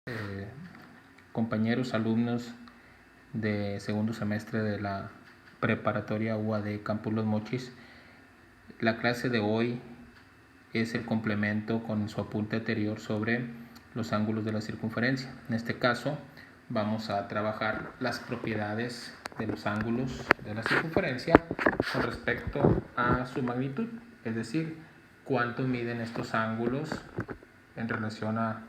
eh, compañeros, alumnos de segundo semestre de la preparatoria UAD Campus Los Mochis. La clase de hoy es el complemento con su apunte anterior sobre los ángulos de la circunferencia. En este caso vamos a trabajar las propiedades de los ángulos de la circunferencia con respecto a su magnitud, es decir, cuánto miden estos ángulos en relación a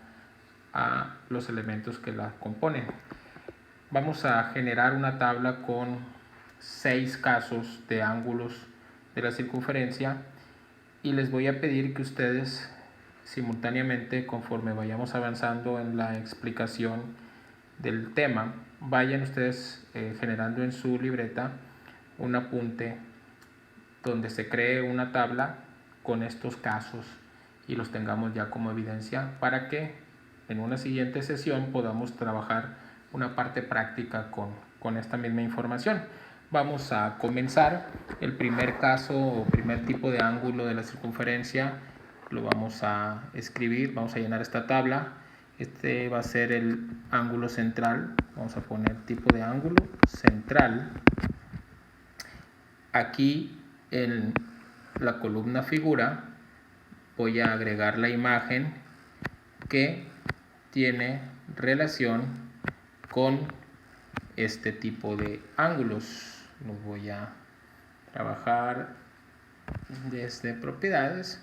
los elementos que la componen. Vamos a generar una tabla con 6 casos de ángulos de la circunferencia y les voy a pedir que ustedes simultáneamente, conforme vayamos avanzando en la explicación del tema, vayan ustedes generando en su libreta un apunte donde se cree una tabla con estos casos y los tengamos ya como evidencia para que en una siguiente sesión podamos trabajar una parte práctica con esta misma información. Vamos a comenzar. El primer caso o primer tipo de ángulo de la circunferencia lo vamos a escribir, vamos a llenar esta tabla. Este va a ser el ángulo central. Vamos a poner tipo de ángulo central. Aquí en la columna figura voy a agregar la imagen que tiene relación con este tipo de ángulos. Lo voy a trabajar desde propiedades.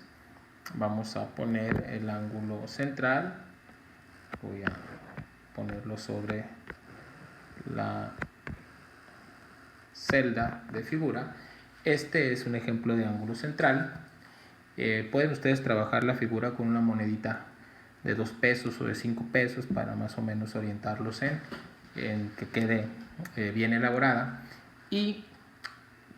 Vamos a poner el ángulo central. Voy a ponerlo sobre la celda de figura. Este es un ejemplo de ángulo central. Pueden ustedes trabajar la figura con una monedita de 2 pesos o de 5 pesos para más o menos orientarlos en que quede bien elaborada. Y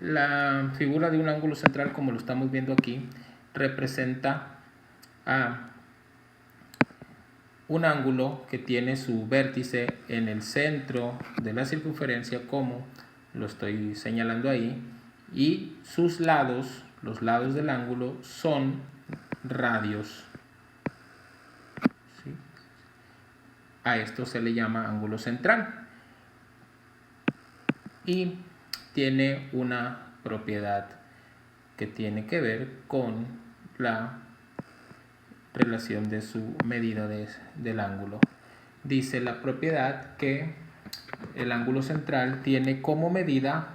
la figura de un ángulo central, como lo estamos viendo aquí, representa a un ángulo que tiene su vértice en el centro de la circunferencia, como lo estoy señalando ahí, y sus lados, los lados del ángulo, son radios. ¿Sí? A esto se le llama ángulo central. Y tiene una propiedad que tiene que ver con la relación de su medida del ángulo. Dice la propiedad que el ángulo central tiene como medida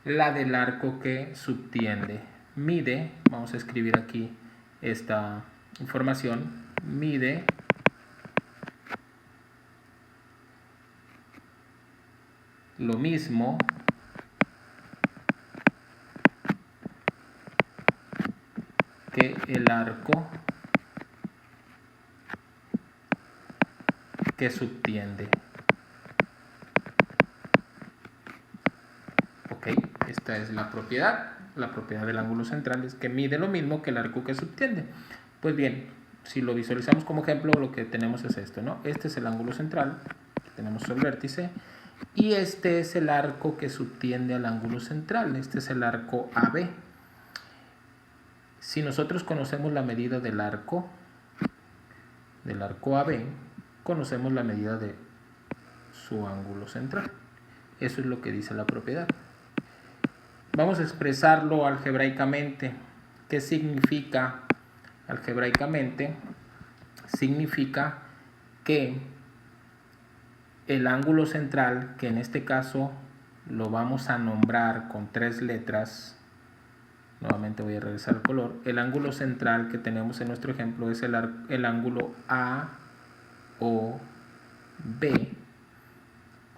la del arco que subtiende. Mide, vamos a escribir aquí esta información, mide lo mismo que el arco que subtiende. Ok, esta es la propiedad. La propiedad del ángulo central es que mide lo mismo que el arco que subtiende. Pues bien, si lo visualizamos como ejemplo, lo que tenemos es esto, ¿no? Este es el ángulo central, tenemos el vértice, y este es el arco que subtiende al ángulo central. Este es el arco AB. Si nosotros conocemos la medida del arco AB, conocemos la medida de su ángulo central. Eso es lo que dice la propiedad. Vamos a expresarlo algebraicamente. ¿Qué significa algebraicamente? Significa que el ángulo central, que en este caso lo vamos a nombrar con 3 letras, nuevamente voy a regresar al color, el ángulo central que tenemos en nuestro ejemplo es el ángulo AOB.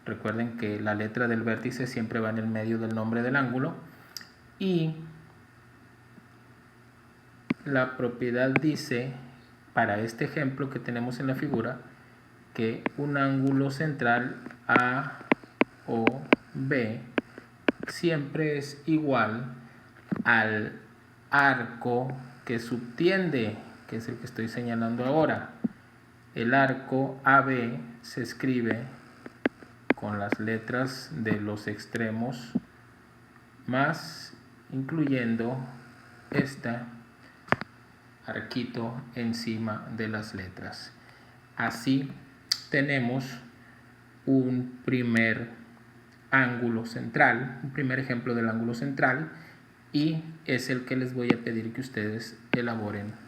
Recuerden que la letra del vértice siempre va en el medio del nombre del ángulo. Y la propiedad dice, para este ejemplo que tenemos en la figura, que un ángulo central AOB siempre es igual al arco que subtiende, que es el que estoy señalando ahora. El arco AB se escribe con las letras de los extremos más incluyendo este arquito encima de las letras. Así tenemos un primer ángulo central, un primer ejemplo del ángulo central, y es el que les voy a pedir que ustedes elaboren